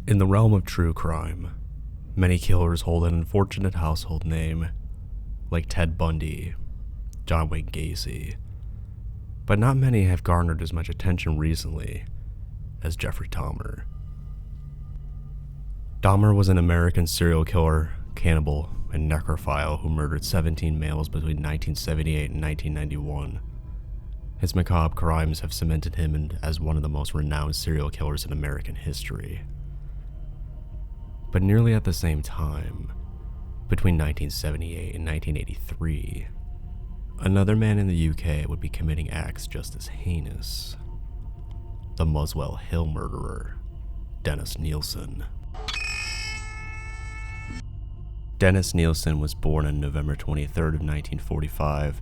In the realm of true crime, many killers hold an unfortunate household name, like Ted Bundy, John Wayne Gacy, but not many have garnered as much attention recently as Jeffrey Dahmer. Dahmer was an American serial killer, cannibal, and necrophile who murdered 17 males between 1978 and 1991. His macabre crimes have cemented him as one of the most renowned serial killers in American history. But nearly at the same time, between 1978 and 1983, another man in the UK would be committing acts just as heinous. The Muswell Hill murderer, Dennis Nilsen. Dennis Nilsen was born on November 23rd of 1945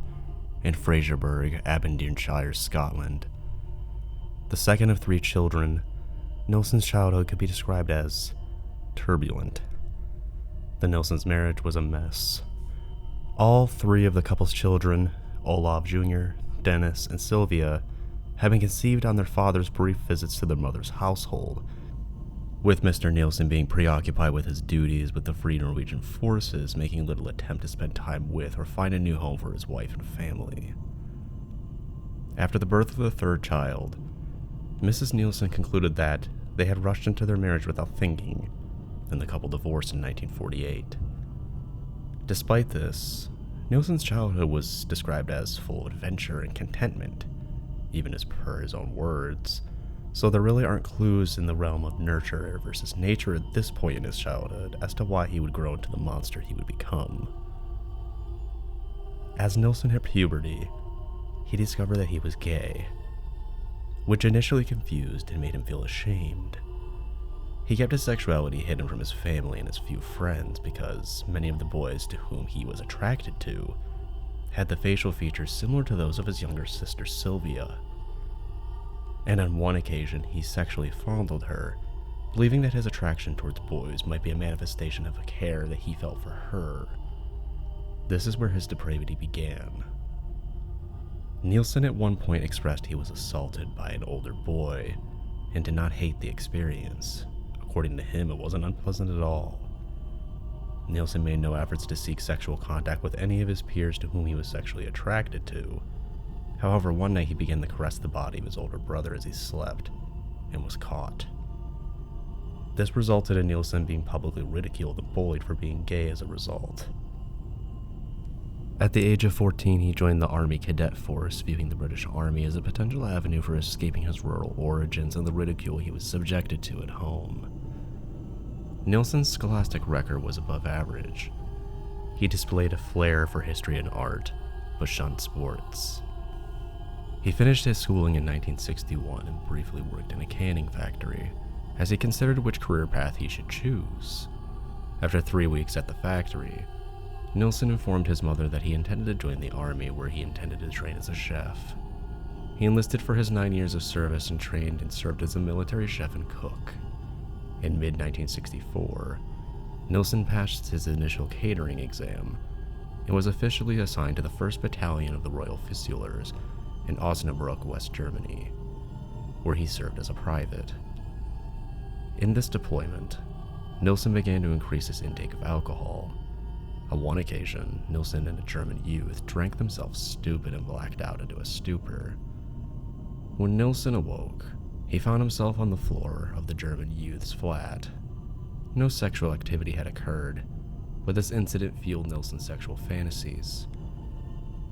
in Fraserburgh, Aberdeenshire, Scotland. The second of 3 children, Nilsen's childhood could be described as turbulent. The Nilsen's marriage was a mess. All 3 of the couple's children, Olav Jr., Dennis, and Sylvia, had been conceived on their father's brief visits to their mother's household, with Mr. Nilsen being preoccupied with his duties with the Free Norwegian Forces, making little attempt to spend time with or find a new home for his wife and family. After the birth of the 3rd child, Mrs. Nilsen concluded that they had rushed into their marriage without thinking, and the couple divorced in 1948. Despite this, Nilsen's childhood was described as full of adventure and contentment, even as per his own words, so there really aren't clues in the realm of nurture versus nature at this point in his childhood as to why he would grow into the monster he would become. As Nilsen hit puberty, he discovered that he was gay, which initially confused and made him feel ashamed. He kept his sexuality hidden from his family and his few friends because many of the boys to whom he was attracted to had the facial features similar to those of his younger sister Sylvia. And on one occasion, he sexually fondled her, believing that his attraction towards boys might be a manifestation of a care that he felt for her. This is where his depravity began. Nilsen at one point expressed he was assaulted by an older boy and did not hate the experience. According to him, it wasn't unpleasant at all. Nilsen made no efforts to seek sexual contact with any of his peers to whom he was sexually attracted to. However, one night he began to caress the body of his older brother as he slept, and was caught. This resulted in Nilsen being publicly ridiculed and bullied for being gay as a result. At the age of 14, he joined the Army Cadet Force, viewing the British Army as a potential avenue for escaping his rural origins and the ridicule he was subjected to at home. Nilsen's scholastic record was above average. He displayed a flair for history and art, but shunned sports. He finished his schooling in 1961 and briefly worked in a canning factory, as he considered which career path he should choose. After 3 weeks at the factory, Nilsen informed his mother that he intended to join the army, where he intended to train as a chef. He enlisted for his 9 years of service and trained and served as a military chef and cook. In mid-1964, Nilsen passed his initial catering exam and was officially assigned to the 1st Battalion of the Royal Fusiliers in Osnabrück, West Germany, where he served as a private. In this deployment, Nilsen began to increase his intake of alcohol. On one occasion, Nilsen and a German youth drank themselves stupid and blacked out into a stupor. When Nilsen awoke, he found himself on the floor of the German youth's flat. No sexual activity had occurred, but this incident fueled Nilsen's sexual fantasies,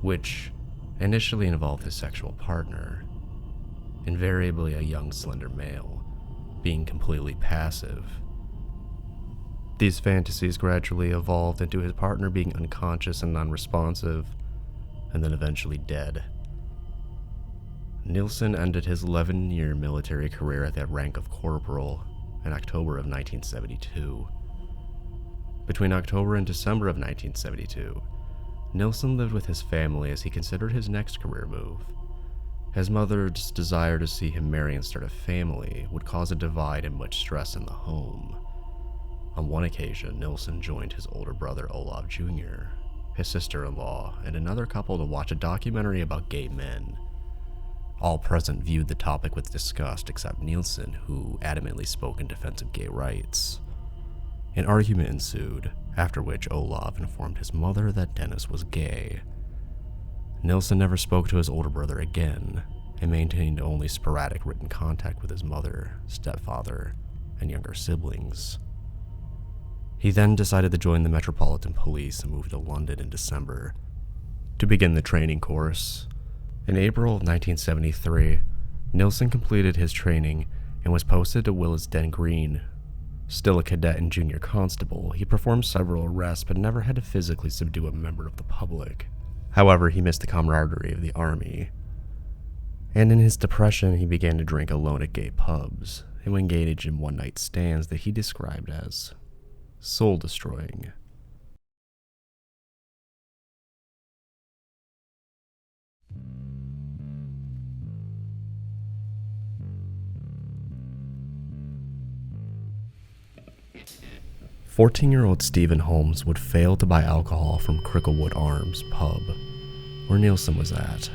which initially involved his sexual partner, invariably a young, slender male, being completely passive. These fantasies gradually evolved into his partner being unconscious and non-responsive, and then eventually dead. Nilsen ended his 11-year military career at the rank of corporal in October of 1972. Between October and December of 1972, Nilsen lived with his family as he considered his next career move. His mother's desire to see him marry and start a family would cause a divide and much stress in the home. On one occasion, Nilsen joined his older brother Olav Jr., his sister-in-law, and another couple to watch a documentary about gay men. All present viewed the topic with disgust except Nilsen, who adamantly spoke in defense of gay rights. An argument ensued, after which Olaf informed his mother that Dennis was gay. Nilsen never spoke to his older brother again, and maintained only sporadic written contact with his mother, stepfather, and younger siblings. He then decided to join the Metropolitan Police and moved to London in December to begin the training course. In April of 1973, Nilsen completed his training and was posted to Willesden Green. Still a cadet and junior constable, he performed several arrests but never had to physically subdue a member of the public. However, he missed the camaraderie of the army. And in his depression, he began to drink alone at gay pubs and engaged in one-night stands that he described as soul-destroying. "14-year-old Stephen Holmes would fail to buy alcohol from Cricklewood Arms pub, where Nilsen was at.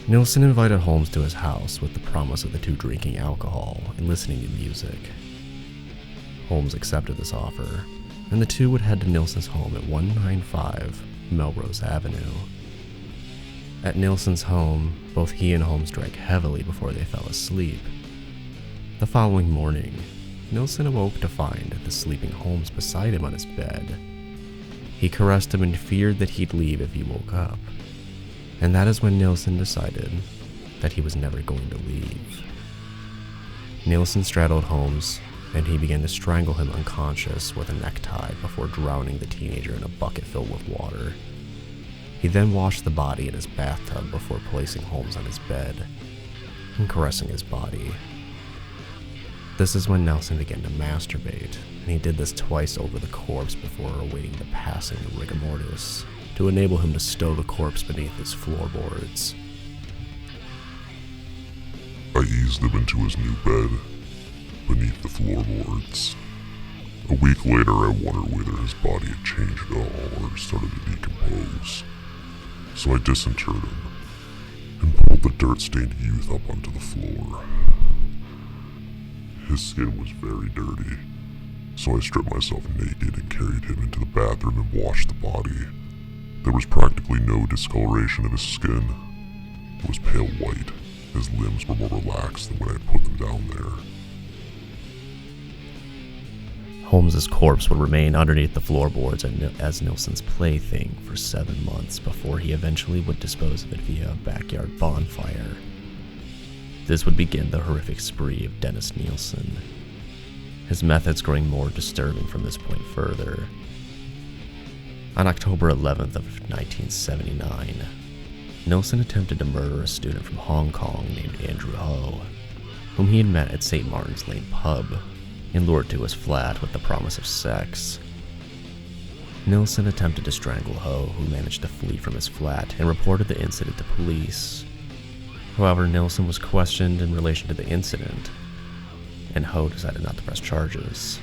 Nilsen invited Holmes to his house with the promise of the two drinking alcohol and listening to music. Holmes accepted this offer, and the two would head to Nilsen's home at 195 Melrose Avenue. At Nilsen's home, both he and Holmes drank heavily before they fell asleep. The following morning, Nilsen awoke to find the sleeping Holmes beside him on his bed. He caressed him and feared that he'd leave if he woke up, and that is when Nilsen decided that he was never going to leave. Nilsen straddled Holmes, and he began to strangle him unconscious with a necktie before drowning the teenager in a bucket filled with water. He then washed the body in his bathtub before placing Holmes on his bed and caressing his body. This is when Nilsen began to masturbate, and he did this twice over the corpse before awaiting the passing of rigor mortis to enable him to stow the corpse beneath his floorboards. I eased him into his new bed beneath the floorboards. A week later, I wondered whether his body had changed at all or started to decompose. So I disinterred him and pulled the dirt-stained youth up onto the floor. His skin was very dirty, so I stripped myself naked and carried him into the bathroom and washed the body. There was practically no discoloration of his skin. It was pale white. His limbs were more relaxed than when I put them down there. Holmes's corpse would remain underneath the floorboards as Nilsen's plaything for 7 months before he eventually would dispose of it via a backyard bonfire. This would begin the horrific spree of Dennis Nilsen, his methods growing more disturbing from this point further. On October 11th of 1979, Nilsen attempted to murder a student from Hong Kong named Andrew Ho, whom he had met at St. Martin's Lane pub and lured to his flat with the promise of sex. Nilsen attempted to strangle Ho, who managed to flee from his flat and reported the incident to police. However, Nilsen was questioned in relation to the incident, and Ho decided not to press charges.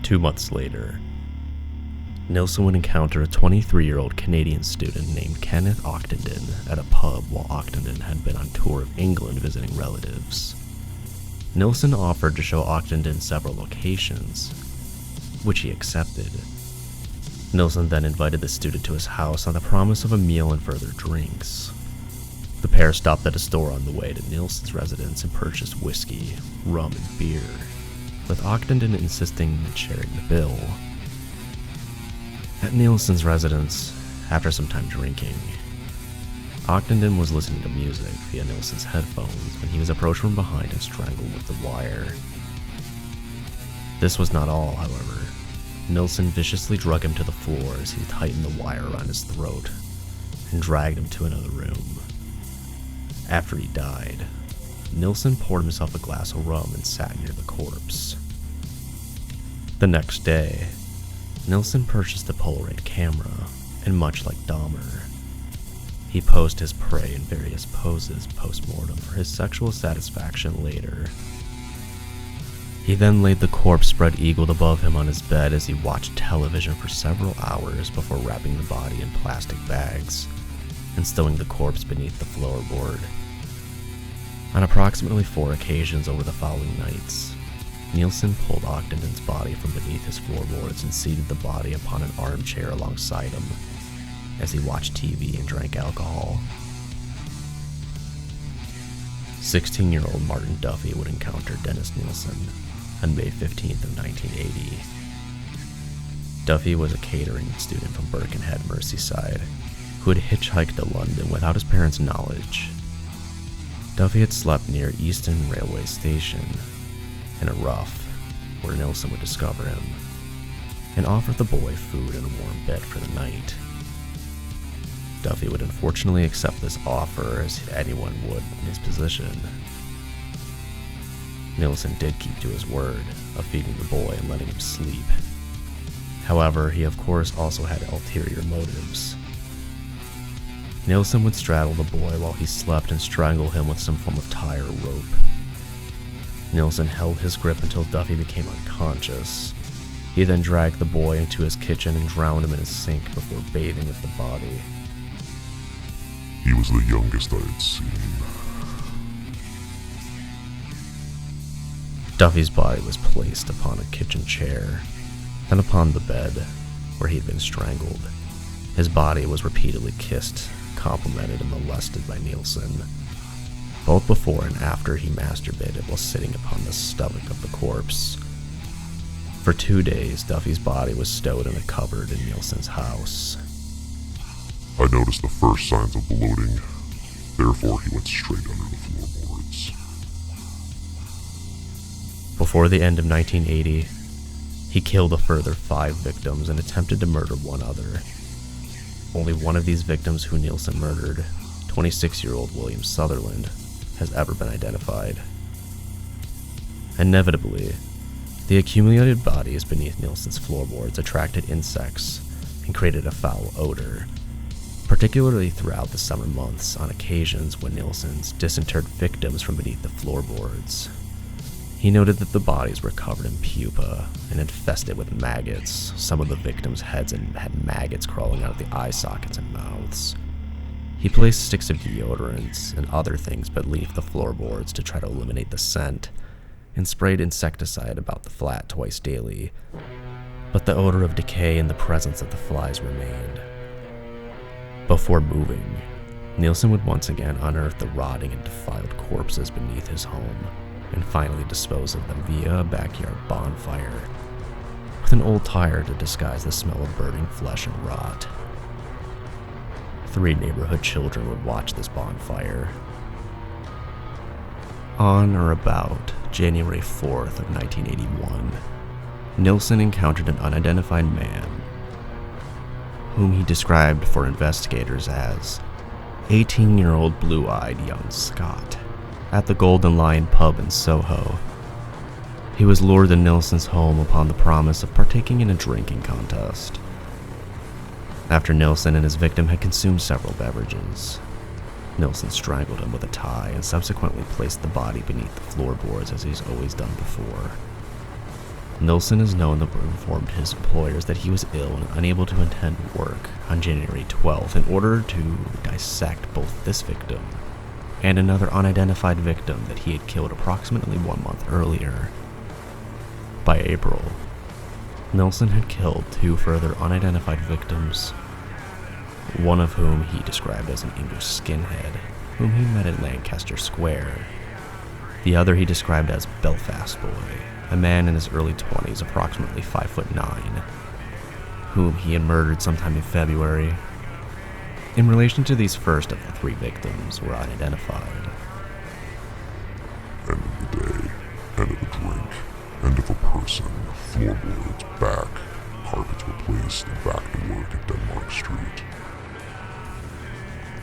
Two months later, Nilsen would encounter a 23-year-old Canadian student named Kenneth Ochtenden at a pub while Ochtenden had been on tour of England visiting relatives. Nilsen offered to show Ochtenden several locations, which he accepted. Nilsen then invited the student to his house on the promise of a meal and further drinks. The pair stopped at a store on the way to Nilsen's residence and purchased whiskey, rum, and beer, with Ochtenden insisting on sharing the bill. At Nilsen's residence, after some time drinking, Ochtenden was listening to music via Nilsen's headphones when he was approached from behind and strangled with the wire. This was not all, however. Nilsen viciously drug him to the floor as he tightened the wire around his throat and dragged him to another room. After he died, Nilsen poured himself a glass of rum and sat near the corpse. The next day, Nilsen purchased a Polaroid camera, and much like Dahmer, he He posed his prey in various poses post-mortem for his sexual satisfaction later. He then laid the corpse spread eagled above him on his bed as he watched television for several hours before wrapping the body in plastic bags and stowing the corpse beneath the floorboard. On approximately 4 occasions over the following nights, Nilsen pulled Ogden's body from beneath his floorboards and seated the body upon an armchair alongside him as he watched TV and drank alcohol. 16-year-old Martin Duffy would encounter Dennis Nilsen on May 15th of 1980. Duffy was a catering student from Birkenhead, Merseyside, who had hitchhiked to London without his parents' knowledge. Duffy had slept near Euston Railway Station in a rough where Nilsen would discover him and offered the boy food and a warm bed for the night. Duffy would unfortunately accept this offer as anyone would in his position. Nilsen did keep to his word of feeding the boy and letting him sleep. However, he of course also had ulterior motives. Nilsen would straddle the boy while he slept and strangle him with some form of tie or rope. Nilsen held his grip until Duffy became unconscious. He then dragged the boy into his kitchen and drowned him in his sink before bathing with the body. He was the youngest I had seen. Duffy's body was placed upon a kitchen chair, then upon the bed where he had been strangled. His body was repeatedly kissed, complimented, and molested by Nilsen, both before and after he masturbated while sitting upon the stomach of the corpse. For 2 days, Duffy's body was stowed in a cupboard in Nilsen's house. I noticed the first signs of bloating, therefore he went straight under the floorboards. Before the end of 1980, he killed a further 5 victims and attempted to murder one other. Only one of these victims who Nilsen murdered, 26-year-old William Sutherland, has ever been identified. Inevitably, the accumulated bodies beneath Nilsen's floorboards attracted insects and created a foul odor, particularly throughout the summer months on occasions when Nilsen's disinterred victims from beneath the floorboards. He noted that the bodies were covered in pupa and infested with maggots. Some of the victims' heads had maggots crawling out of the eye sockets and mouths. He placed sticks of deodorants and other things beneath the floorboards to try to eliminate the scent, and sprayed insecticide about the flat twice daily, but the odor of decay and the presence of the flies remained. Before moving, Nilsen would once again unearth the rotting and defiled corpses beneath his home, and finally dispose of them via a backyard bonfire, with an old tire to disguise the smell of burning flesh and rot. 3 neighborhood children would watch this bonfire. On or about January 4th of 1981, Nilsen encountered an unidentified man, whom he described for investigators as 18-year-old blue-eyed young Scott, at the Golden Lion pub in Soho. He was lured to Nilsen's home upon the promise of partaking in a drinking contest. After Nilsen and his victim had consumed several beverages, Nilsen strangled him with a tie and subsequently placed the body beneath the floorboards as he's always done before. Nilsen is known to have informed his employers that he was ill and unable to attend work on January 12th in order to dissect both this victim and another unidentified victim that he had killed approximately 1 month earlier. By April, Nilsen had killed 2 further unidentified victims, one of whom he described as an English skinhead whom he met at Lancaster Square. The other he described as Belfast Boy, a man in his early 20s, approximately 5'9", whom he had murdered sometime in February. In relation to these first of the 3 victims were unidentified. End of the day, end of a drink, end of a person, floorboards, back, carpets replaced, and back to work at Denmark Street.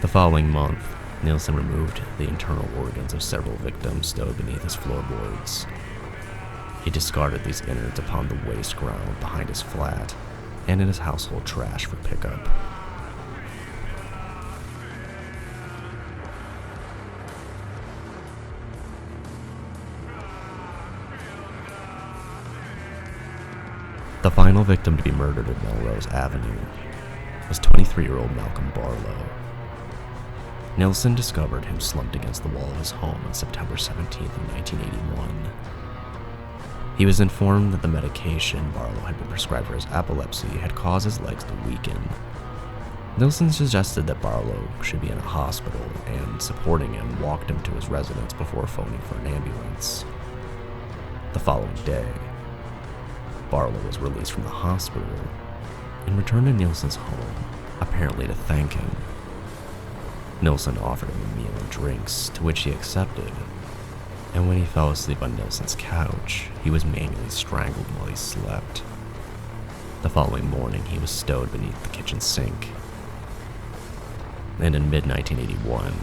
The following month, Nilsen removed the internal organs of several victims stowed beneath his floorboards. He discarded these innards upon the waste ground behind his flat and in his household trash for pickup. The final victim to be murdered at Melrose Avenue was 23-year-old Malcolm Barlow. Nilsen discovered him slumped against the wall of his home on September 17, 1981. He was informed that the medication Barlow had been prescribed for his epilepsy had caused his legs to weaken. Nilsen suggested that Barlow should be in a hospital, and supporting him, walked him to his residence before phoning for an ambulance. The following day, Barlow was released from the hospital and returned to Nilsen's home, apparently to thank him. Nilsen offered him a meal and drinks, to which he accepted, and when he fell asleep on Nilsen's couch, he was manually strangled while he slept. The following morning, he was stowed beneath the kitchen sink. And in mid-1981,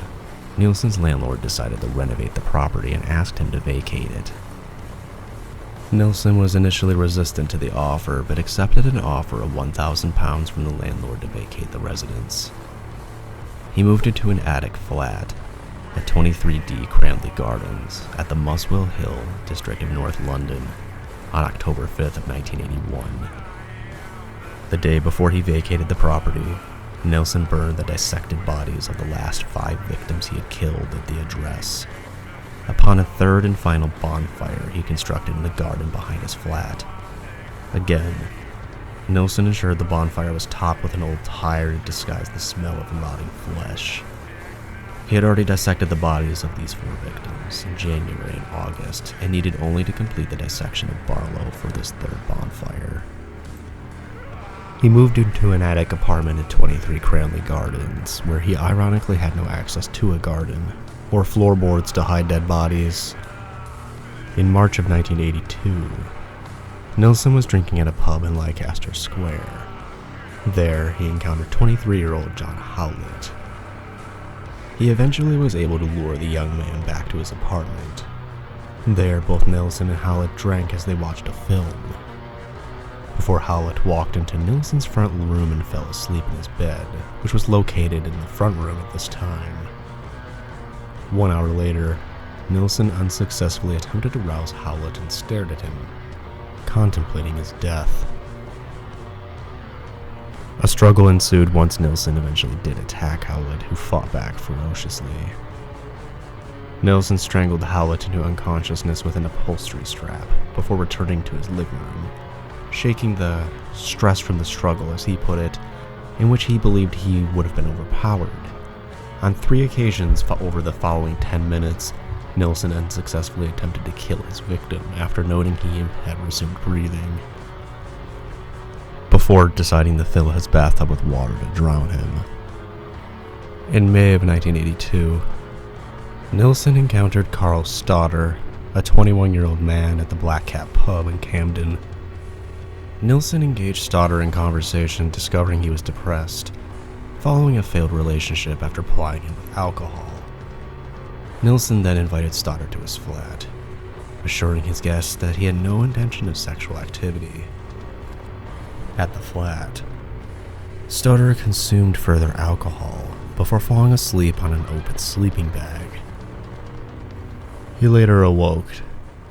Nilsen's landlord decided to renovate the property and asked him to vacate it. Nilsen was initially resistant to the offer, but accepted an offer of £1,000 from the landlord to vacate the residence. He moved into an attic flat at 23D Cranley Gardens at the Muswell Hill district of North London on October 5th of 1981. The day before he vacated the property, Nilsen burned the dissected bodies of the last 5 victims he had killed at the address. Upon a third and final bonfire he constructed in the garden behind his flat. Again, Nilsen ensured the bonfire was topped with an old tire to disguise the smell of rotting flesh. He had already dissected the bodies of these 4 victims in January and August, and needed only to complete the dissection of Barlow for this third bonfire. He moved into an attic apartment at 23 Cranley Gardens, where he ironically had no access to a garden or floorboards to hide dead bodies. In March of 1982, Nilsen was drinking at a pub in Leicester Square. There, he encountered 23-year-old John Howlett. He eventually was able to lure the young man back to his apartment. There, both Nilsen and Howlett drank as they watched a film, before Howlett walked into Nilsen's front room and fell asleep in his bed, which was located in the front room at this time. 1 hour later, Nilsen unsuccessfully attempted to rouse Howlett and stared at him, contemplating his death. A struggle ensued once Nilsen eventually did attack Howlett, who fought back ferociously. Nilsen strangled Howlett into unconsciousness with an upholstery strap before returning to his living room, shaking the stress from the struggle, as he put it, in which he believed he would have been overpowered. On 3 occasions over the following 10 minutes, Nilsen unsuccessfully attempted to kill his victim after noting he had resumed breathing, before deciding to fill his bathtub with water to drown him. In May of 1982, Nilsen encountered Carl Stodder, a 21-year-old man, at the Black Cat pub in Camden. Nilsen engaged Stodder in conversation, discovering he was depressed, following a failed relationship after plying him with alcohol. Nilsen then invited Stodder to his flat, assuring his guests that he had no intention of sexual activity. At the flat, Stodder consumed further alcohol before falling asleep on an open sleeping bag. He later awoke,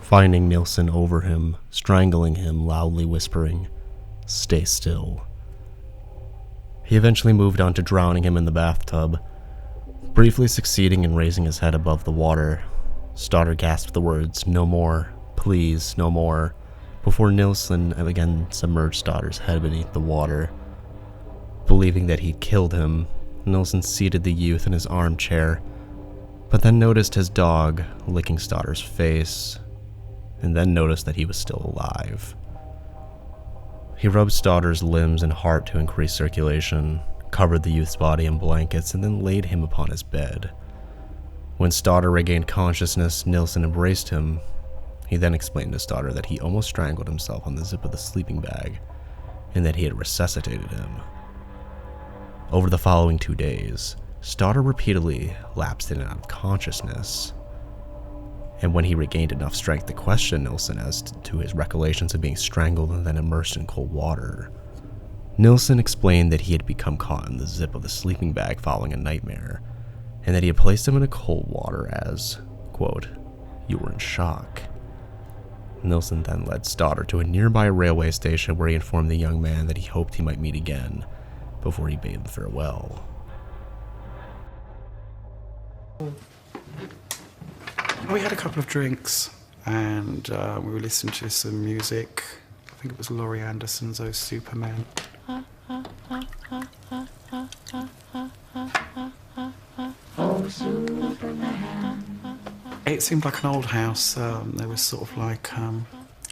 finding Nilsen over him, strangling him, loudly whispering, "Stay still." He eventually moved on to drowning him in the bathtub, briefly succeeding in raising his head above the water. Stodder gasped the words, "No more, please, no more," before Nilsen again submerged Stodder's head beneath the water. Believing that he'd killed him, Nilsen seated the youth in his armchair, but then noticed his dog licking Stodder's face, and then noticed that he was still alive. He rubbed Stodder's limbs and heart to increase circulation, covered the youth's body in blankets, and then laid him upon his bed. When Stodder regained consciousness, Nilsen embraced him. He then explained to Stodder that he almost strangled himself on the zip of the sleeping bag, and that he had resuscitated him. Over the following 2 days, Stodder repeatedly lapsed in and out of consciousness, and when he regained enough strength to question Nilsen as to his recollections of being strangled and then immersed in cold water, Nilsen explained that he had become caught in the zip of the sleeping bag following a nightmare, and that he had placed him in a cold water as, quote, "you were in shock." Nilsen then led Stoddard to a nearby railway station where he informed the young man that he hoped he might meet again before he bade him farewell. We had a couple of drinks and we were listening to some music. I think it was Laurie Anderson's Oh Superman. It seemed like an old house. There was sort of like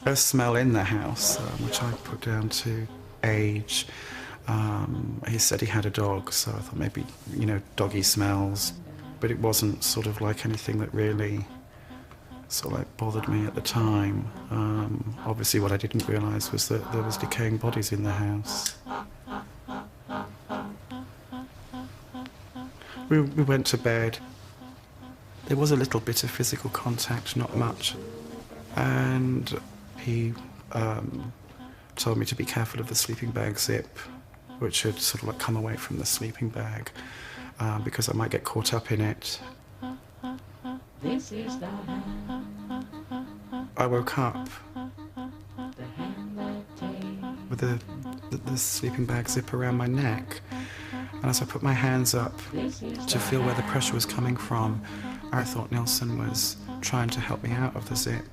a smell in the house, which I put down to age. He said he had a dog, so I thought maybe, doggy smells. But it wasn't sort of like anything that really sort of like bothered me at the time. Obviously what I didn't realise was that there was decaying bodies in the house. We went to bed. There was a little bit of physical contact, not much. And he told me to be careful of the sleeping bag zip, which had sort of like come away from the sleeping bag, because I might get caught up in it. I woke up with the sleeping bag zip around my neck. And as I put my hands up to feel where the pressure was coming from, I thought Nilsen was trying to help me out of the zip.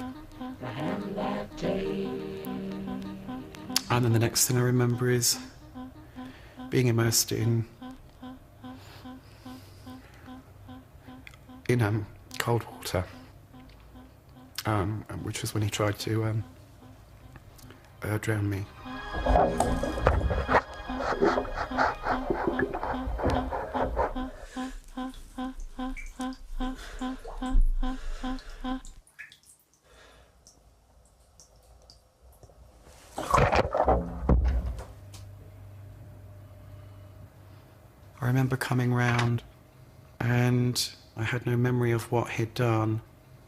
And then the next thing I remember is being immersed in cold water, which was when he tried to drown me. I remember coming round and I had no memory of what he'd done.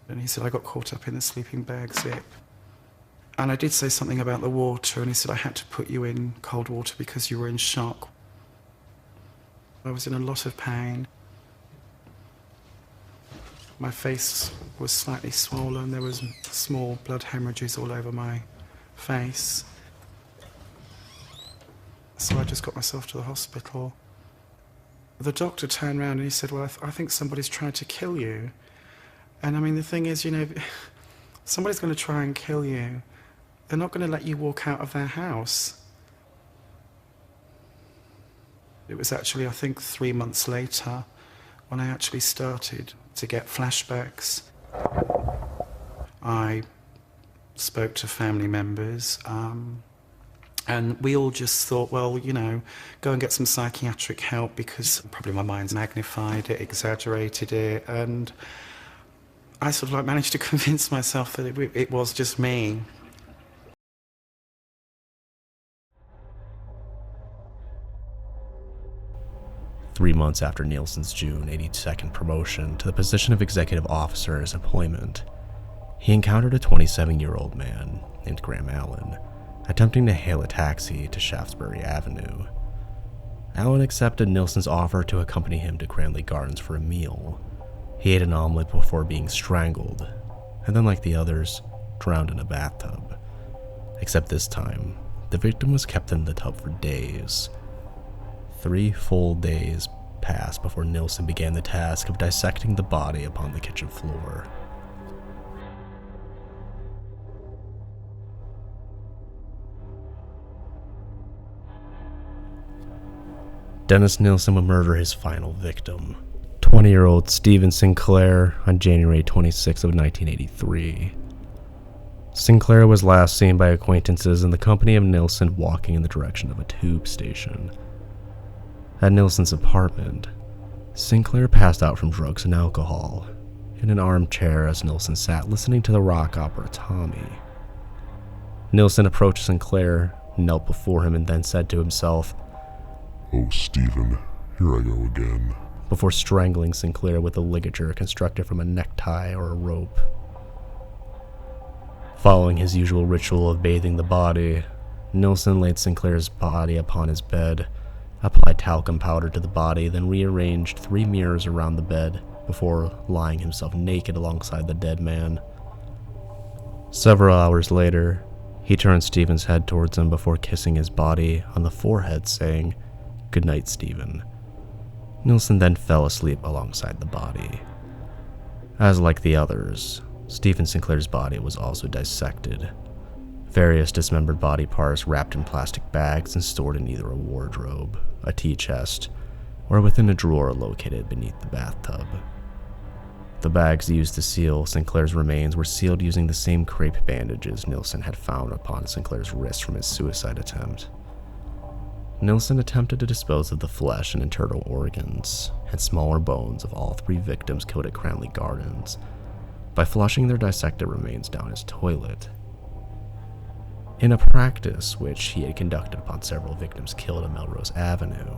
And he said, I got caught up in the sleeping bag zip. And I did say something about the water, and he said, I had to put you in cold water because you were in shock. I was in a lot of pain. My face was slightly swollen. There was small blood hemorrhages all over my face. So I just got myself to the hospital. The doctor turned around and he said, well, I think somebody's trying to kill you. And I mean, the thing is, somebody's going to try and kill you. They're not going to let you walk out of their house. It was actually, I think, 3 months later when I actually started to get flashbacks. I spoke to family members, and we all just thought, well, go and get some psychiatric help, because probably my mind's magnified it, exaggerated it, and I sort of like managed to convince myself that it was just me. Three months after Nilsen's June 82nd promotion to the position of executive officer in his employment, he encountered a 27-year-old man named Graham Allen attempting to hail a taxi to Shaftesbury Avenue. Allen accepted Nilsen's offer to accompany him to Cranley Gardens for a meal. He ate an omelet before being strangled, and then, like the others, drowned in a bathtub. Except this time, the victim was kept in the tub for days. 3 full days passed before Nilsen began the task of dissecting the body upon the kitchen floor. Dennis Nilsen would murder his final victim, 20-year-old Stephen Sinclair, on January 26 of 1983. Sinclair was last seen by acquaintances in the company of Nilsen walking in the direction of a tube station. At Nilsen's apartment, Sinclair passed out from drugs and alcohol in an armchair as Nilsen sat listening to the rock opera Tommy. Nilsen approached Sinclair, knelt before him, and then said to himself, "Oh, Stephen, here I go again," before strangling Sinclair with a ligature constructed from a necktie or a rope. Following his usual ritual of bathing the body, Nilsen laid Sinclair's body upon his bed, applied talcum powder to the body, then rearranged 3 mirrors around the bed before lying himself naked alongside the dead man. Several hours later, he turned Stephen's head towards him before kissing his body on the forehead, saying, "Good night, Stephen." Nilsen then fell asleep alongside the body. As like the others, Stephen Sinclair's body was also dissected. Various dismembered body parts wrapped in plastic bags and stored in either a wardrobe, a tea chest, or within a drawer located beneath the bathtub. The bags used to seal Sinclair's remains were sealed using the same crepe bandages Nilsen had found upon Sinclair's wrist from his suicide attempt. Nilsen attempted to dispose of the flesh and internal organs and smaller bones of all 3 victims killed at Cranley Gardens by flushing their dissected remains down his toilet. In a practice which he had conducted upon several victims killed on Melrose Avenue,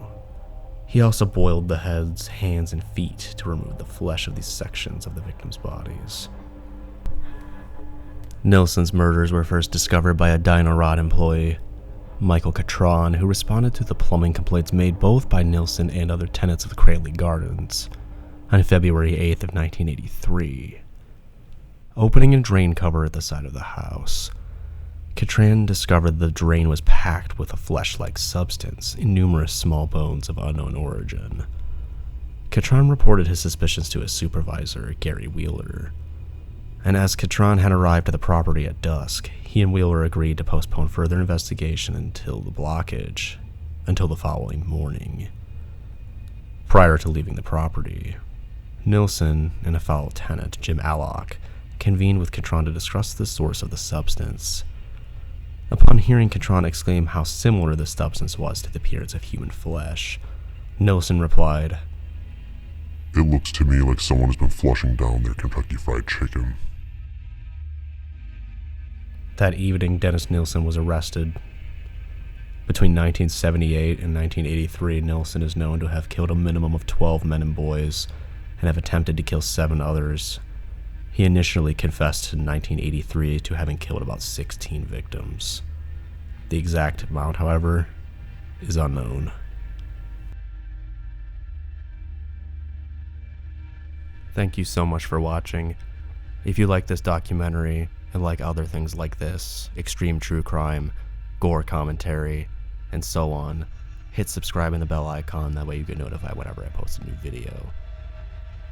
he also boiled the heads, hands, and feet to remove the flesh of these sections of the victims' bodies. Nilsen's murders were first discovered by a Dynarod employee, Michael Catron, who responded to the plumbing complaints made both by Nilsen and other tenants of the Cranley Gardens on February 8th of 1983. Opening a drain cover at the side of the house, Catron discovered the drain was packed with a flesh-like substance and numerous small bones of unknown origin. Catron reported his suspicions to his supervisor, Gary Wheeler, and as Catron had arrived at the property at dusk, he and Wheeler agreed to postpone further investigation until the following morning. Prior to leaving the property, Nilsen and a fellow tenant, Jim Allock, convened with Catron to discuss the source of the substance. Upon hearing Catron exclaim how similar the substance was to the appearance of human flesh, Nilsen replied, "It looks to me like someone has been flushing down their Kentucky Fried Chicken." That evening, Dennis Nilsen was arrested. Between 1978 and 1983, Nilsen is known to have killed a minimum of 12 men and boys and have attempted to kill 7 others. He initially confessed in 1983 to having killed about 16 victims. The exact amount, however, is unknown. Thank you so much for watching. If you like this documentary and like other things like this, extreme true crime, gore commentary, and so on, hit subscribe and the bell icon, that way you get notified whenever I post a new video.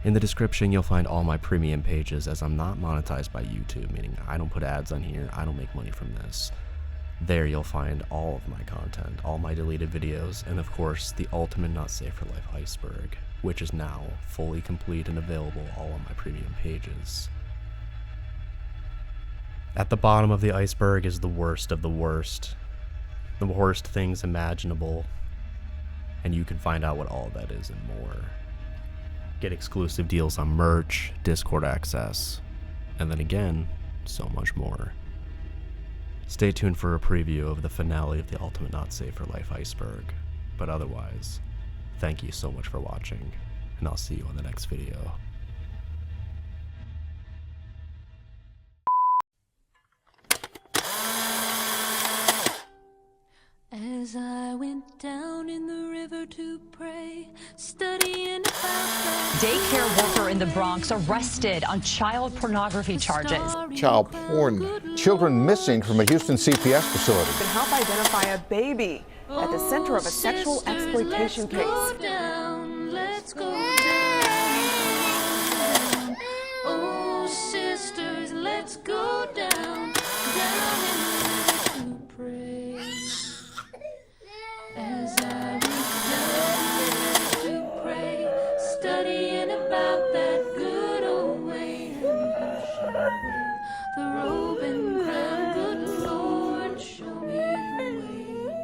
In the description, you'll find all my premium pages, as I'm not monetized by YouTube, meaning I don't put ads on here, I don't make money from this. There you'll find all of my content, all my deleted videos, and of course, the ultimate not safe for life iceberg, which is now fully complete and available all on my premium pages. At the bottom of the iceberg is the worst of the worst things imaginable, and you can find out what all that is and more. Get exclusive deals on merch, Discord access, and then again, so much more. Stay tuned for a preview of the finale of the Ultimate Not Safe for Life iceberg, but otherwise, thank you so much for watching, and I'll see you on the next video. As I went down in the river to pray, studying about that Daycare worker in the Bronx arrested on child pornography charges. Child porn. Children missing from a Houston CPS facility. Can help identify a baby at the center of a sexual exploitation case. Let's go down. Oh, sisters, let's go down, down in the river to pray. As I went down to pray, studying about that good old way, and who shall wear the robe and crown? Good Lord, show me the way.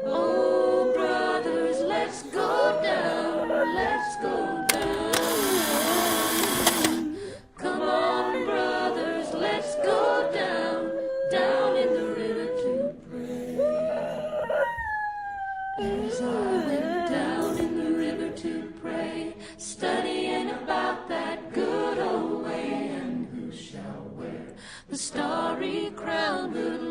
Oh, brothers, let's go down, let's go down. Come on, brothers, let's go down, down in the river to pray. As I went down in the river to pray, studying about that good old way, and who shall wear the starry crown? Good